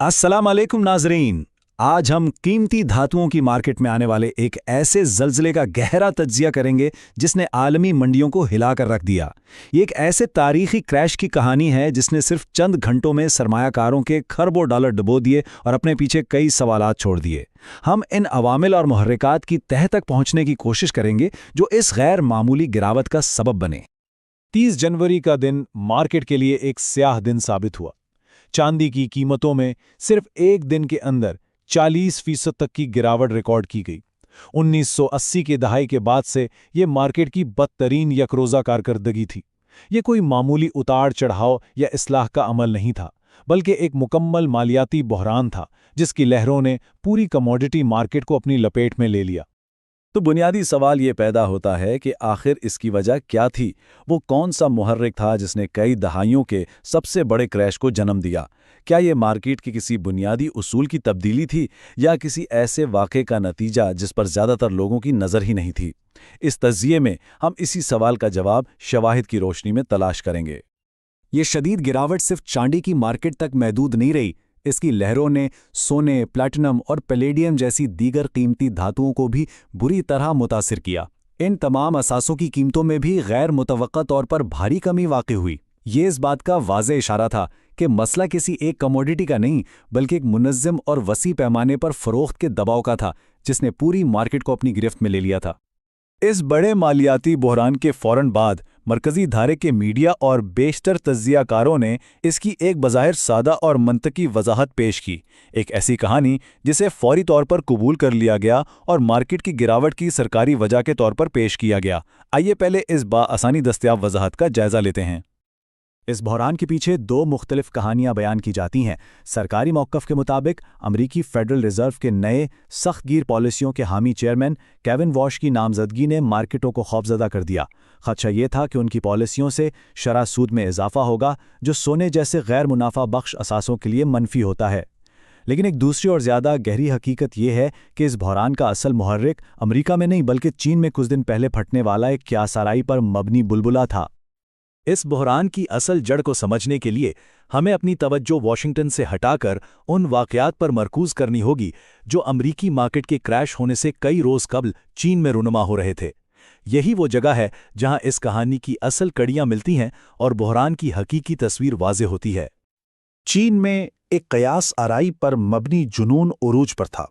अस्सलाम वालेकुम नाजरीन। आज हम कीमती धातुओं की मार्केट में आने वाले एक ऐसे ज़लज़ले का गहरा तज्ज़िया करेंगे जिसने आलमी मंडियों को हिलाकर रख दिया। ये एक ऐसे तारीखी क्रैश की कहानी है जिसने सिर्फ चंद घंटों में सरमायाकारों के खरबों डॉलर डुबो दिए और अपने पीछे कई सवालात छोड़ दिए। हम इन अवामिल और मुहर्रिकात की तह तक पहुंचने की कोशिश करेंगे जो इस गैर मामूली गिरावट का सबब बने। 30 जनवरी का दिन मार्केट के लिए एक स्याह दिन साबित हुआ। चांदी की कीमतों में सिर्फ एक दिन के अंदर 40% तक की गिरावट रिकॉर्ड की गई। 1980 के दहाई के बाद से ये मार्केट की बदतरीन यकरोज़ा कारकर्दगी थी। ये कोई मामूली उतार चढ़ाव या इस्लाह का अमल नहीं था, बल्कि एक मुकम्मल मालियाती बहरान था जिसकी लहरों ने पूरी कमोडिटी मार्केट को अपनी लपेट में ले लिया। तो बुनियादी सवाल ये पैदा होता है कि आखिर इसकी वजह क्या थी? वो कौन सा मुहर्रिक था जिसने कई दहाइयों के सबसे बड़े क्रैश को जन्म दिया? क्या ये मार्केट की किसी बुनियादी उसूल की तब्दीली थी या किसी ऐसे वाक़े का नतीजा जिस पर ज़्यादातर लोगों की नज़र ही नहीं थी? इस तज़्ज़िये में हम इसी सवाल का जवाब शवाहिद की रोशनी में तलाश करेंगे। ये शदीद गिरावट सिर्फ चांदी की मार्केट तक महदूद नहीं रही। इसकी लहरों ने सोने, प्लैटिनम और पैलेडियम जैसी दीगर कीमती धातुओं को भी बुरी तरह मुतासिर किया। इन तमाम असासों की कीमतों में भी गैर मुतवक्का तौर पर भारी कमी वाक़ई हुई। ये इस बात का वाज़े इशारा था कि मसला किसी एक कमोडिटी का नहीं, बल्कि एक मुनज़्ज़म और वसी पैमाने पर फ़रोख्त के दबाव का था जिसने पूरी मार्केट को अपनी गिरफ्त में ले लिया था। इस बड़े मालियाती बहरान के फौरन बाद मरकज़ी धारे के मीडिया और बेशतर तज्ज़ियाकारों ने इसकी एक बज़ाहिर सादा और मंतकी वजाहत पेश की, एक ऐसी कहानी जिसे फौरी तौर पर कबूल कर लिया गया और मार्केट की गिरावट की सरकारी वजह के तौर पर पेश किया गया। आइए पहले इस बाआसानी दस्तयाब वजाहत का जायज़ा लेते हैं। इस बहरान के पीछे दो मुख्तलिफ कहानियां बयान की जाती हैं। सरकारी मौक़िफ़ के मुताबिक अमरीकी फेडरल रिज़र्व के नए सख्तगीर पॉलिसियों के हामी चेयरमैन केविन वॉश की नामजदगी ने मार्केटों को खौफजदा कर दिया। खदशा ये था कि उनकी पॉलिसियों से शरह सूद में इजाफा होगा, जो सोने जैसे गैर मुनाफा बख्श असासों के लिए मनफी होता है। लेकिन एक दूसरी और ज़्यादा गहरी हकीकत यह है कि इस बहरान का असल मुहर्रिक अमरीका में नहीं बल्कि चीन में कुछ दिन पहले फटने वाला एक क्यासाराई पर मबनी बुलबुला था। इस बहरान की असल जड़ को समझने के लिए हमें अपनी तवज्जो वाशिंगटन से हटाकर उन वाक़यात पर मरकूज़ करनी होगी जो अमरीकी मार्केट के क्रैश होने से कई रोज़ कबल चीन में रुनुमा हो रहे थे। यही वो जगह है जहां इस कहानी की असल कड़ियां मिलती हैं और बहरान की हकीकी तस्वीर वाज़े होती है। चीन में एक कयास आराई पर मबनी जुनून उरूज पर था।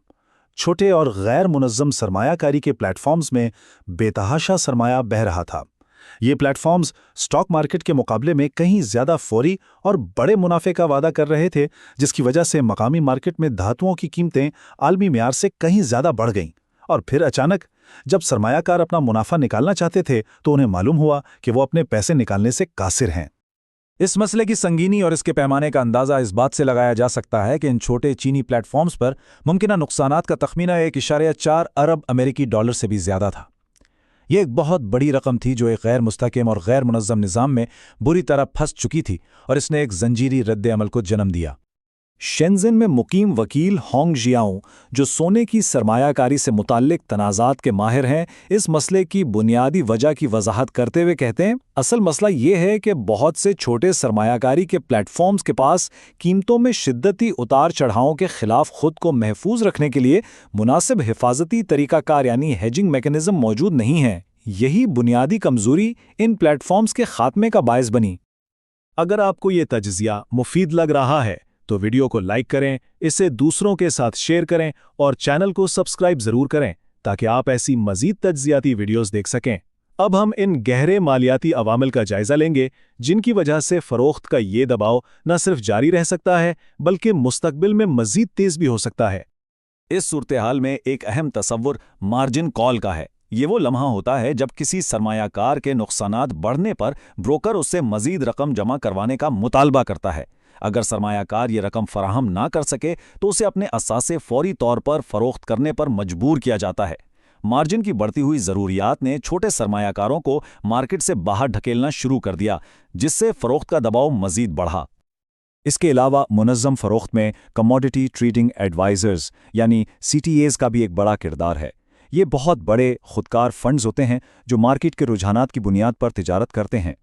छोटे और गैर मुनज़्ज़म सरमायाकारी के प्लेटफॉर्म्स में बेतहाशा सरमाया बह रहा था। ये प्लेटफॉर्म्स स्टॉक मार्केट के मुकाबले में कहीं ज़्यादा फौरी और बड़े मुनाफे का वादा कर रहे थे, जिसकी वजह से मकामी मार्केट में धातुओं की कीमतें आलमी म्यार से कहीं ज़्यादा बढ़ गईं। और फिर अचानक जब सरमायाकार अपना मुनाफा निकालना चाहते थे तो उन्हें मालूम हुआ कि वो अपने पैसे निकालने से कासिर हैं। इस मसले की संगीनी और इसके पैमाने का अंदाज़ा इस बात से लगाया जा सकता है कि इन छोटे चीनी प्लेटफॉर्म्स पर मुमकिना नुकसानात का तखमीना 1.4 अरब अमेरिकी डॉलर से भी ज़्यादा था। यह एक बहुत बड़ी रकम थी जो एक गैर मुस्तकिम और गैर मुनज़्ज़म निज़ाम में बुरी तरह फंस चुकी थी और इसने एक जंजीरी रद्द अमल को जन्म दिया। शेंज़न में मुकीम वकील होंग जियाओ, जो सोने की सरमायाकारी से मुताल्लिक तनाज़ात के माहिर हैं, इस मसले की बुनियादी वजह की वजाहत करते हुए कहते हैं, असल मसला ये है कि बहुत से छोटे सरमायाकारी के प्लेटफॉर्म्स के पास कीमतों में शिद्दती उतार चढ़ावों के खिलाफ खुद को महफूज रखने के लिए मुनासिब हिफाजती तरीक़ाकार यानी हेजिंग मैकेनिज़्म मौजूद नहीं है। यही बुनियादी कमज़ोरी इन प्लेटफॉर्म्स के खात्मे का बायस बनी। अगर आपको ये तज्ज़िया मुफीद लग रहा है तो वीडियो को लाइक करें, इसे दूसरों के साथ शेयर करें और चैनल को सब्सक्राइब ज़रूर करें ताकि आप ऐसी मज़ीद तज्ज़ियाती वीडियोस देख सकें। अब हम इन गहरे मालियाती अवामिल का जायज़ा लेंगे जिनकी वजह से फ़रोख्त का ये दबाव न सिर्फ जारी रह सकता है बल्कि मुस्तकबिल में मज़ीद तेज़ भी हो सकता है। इस सूरत-ए-हाल में एक अहम तसव्वुर मार्जिन कॉल का है। ये वो लम्हा होता है जब किसी सरमायाकार के नुकसानात बढ़ने पर ब्रोकर उससे मज़ीद रकम जमा करवाने का मुतालबा करता है। अगर सरमायाकार ये रकम फराहम ना कर सके तो उसे अपने असासे फौरी तौर पर फ़रोख्त करने पर मजबूर किया जाता है। मार्जिन की बढ़ती हुई ज़रूरियात ने छोटे सरमायाकारों को मार्केट से बाहर ढकेलना शुरू कर दिया, जिससे फ़रोख्त का दबाव मज़ीद बढ़ा। इसके अलावा मुनज़्ज़म फ़रोख्त में कमोडिटी ट्रेडिंग एडवाइज़र्स यानी CTAs का भी एक बड़ा किरदार है। ये बहुत बड़े खुदकार फंड्स होते हैं जो मार्केट के रुझानात की बुनियाद पर तिजारत करते हैं।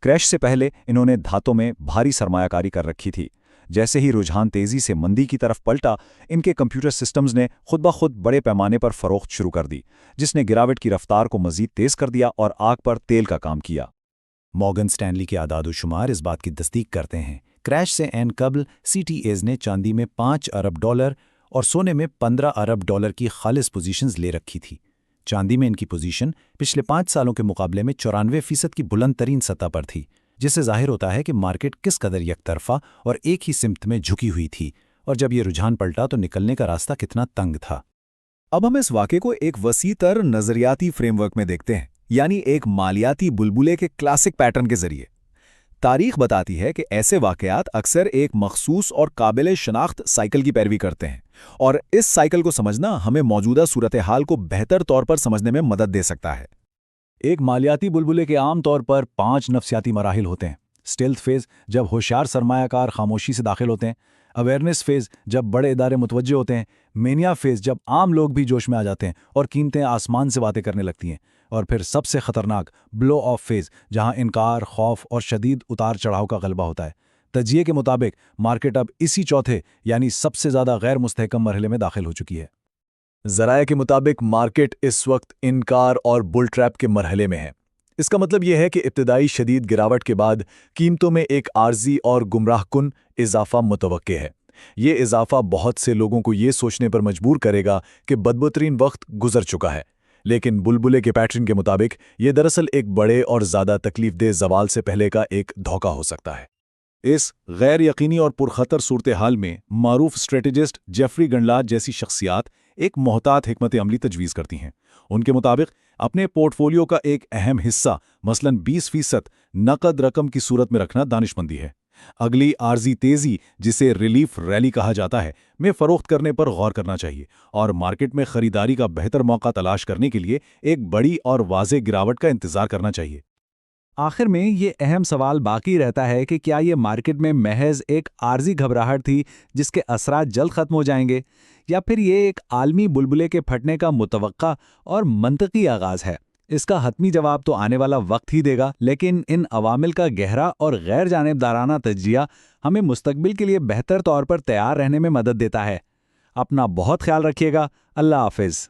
क्रैश से पहले इन्होंने धातों में भारी सरमायाकारी कर रखी थी, जैसे ही रुझान तेजी से मंदी की तरफ पलटा, इनके कंप्यूटर सिस्टम्स ने खुद ब खुद बड़े पैमाने पर फरोख्त शुरू कर दी, जिसने गिरावट की रफ्तार को मजीद तेज कर दिया और आग पर तेल का काम किया। मॉर्गन स्टैनली के आदाद-ओ-शुमार इस बात की तस्दीक करते हैं। क्रैश से ऐन कबल CTAs ने चांदी में $5 अरब और सोने में $15 अरब की खालिस पोजीशंस ले रखी थी। चांदी में इनकी पोजीशन पिछले 5 सालों के मुकाबले में 94% की बुलंद तरीन सतह पर थी, जिससे जाहिर होता है कि मार्केट किस कदर यकतरफा और एक ही सिमत में झुकी हुई थी, और जब ये रुझान पलटा तो निकलने का रास्ता कितना तंग था। अब हम इस वाक़े को एक वसीतर नज़रियाती फ्रेमवर्क में देखते हैं, यानी एक मालियाती बुलबुले के क्लासिक पैटर्न के जरिए। तारीख बताती है कि ऐसे वाक़यात अक्सर एक मखसूस और काबिल शनाख्त साइकिल की पैरवी करते हैं, और इस साइकिल को समझना हमें मौजूदा सूरत हाल को बेहतर तौर पर समझने में मदद दे सकता है। एक मालियाती बुलबुले के आम तौर पर 5 नफ्सियाती मराहिल होते हैं। स्टेल्थ फेज़, जब होशियार सरमायाकार खामोशी से दाखिल होते हैं। अवेयरनेस फेज़, जब बड़े इदारे मुतवज्जे होते हैं। मेनिया फेज़, जब आम लोग भी जोश में आ जाते हैं और कीमतें आसमान से बातें करने लगती हैं। और फिर सबसे खतरनाक ब्लो ऑफ फेज़, जहां इनकार, खौफ और शदीद उतार चढ़ाव का गलबा होता है। तजिए के मुताबिक मार्केट अब इसी चौथे यानी सबसे ज़्यादा गैर मुस्तहकम मरहले में दाखिल हो चुकी है। ज़राए के मुताबिक मार्केट इस वक्त इनकार और बुल ट्रैप के मरहले में है। इसका मतलब यह है कि इब्तदाई शदीद गिरावट के बाद कीमतों में एक आर्जी और गुमराहकुन इजाफा मुतवक्के है। ये इजाफा बहुत से लोगों को ये सोचने पर मजबूर करेगा कि बदबूतरीन वक्त गुजर चुका है, लेकिन बुलबुले के पैटर्न के मुताबिक ये दरअसल एक बड़े और ज़्यादा तकलीफदेह ज़वाल से पहले का एक धोखा हो सकता है। इस गैर यकीनी और पुरखतर सूरत हाल में मारूफ स्ट्रेटेजिस्ट जेफरी गंडलात जैसी शख्सियात एक मोहतात हिकमत अमली तजवीज़ करती हैं। उनके मुताबिक अपने पोर्टफोलियो का एक अहम हिस्सा, मसलन 20% नकद रकम की सूरत में रखना दानिशमंदी है। अगली आर्जी तेजी, जिसे रिलीफ रैली कहा जाता है, में फरोख्त करने पर गौर करना चाहिए और मार्केट में खरीदारी का बेहतर मौका तलाश करने के लिए एक बड़ी और वाज़ेह गिरावट का इंतजार करना चाहिए। आखिर में ये अहम सवाल बाकी रहता है कि क्या ये मार्केट में महज एक आर्जी घबराहट थी जिसके असरात जल्द खत्म हो जाएंगे, या फिर ये एक आलमी बुलबुले के फटने का मुतवक्का और मंतकी आगाज है। इसका हतमी जवाब तो आने वाला वक्त ही देगा, लेकिन इन अवामिल का गहरा और गैर जानिबदाराना तज्जिया हमें मुस्तकबिल के लिए बेहतर तौर पर तैयार रहने में मदद देता है। अपना बहुत ख्याल रखिएगा। अल्लाह हाफिज़।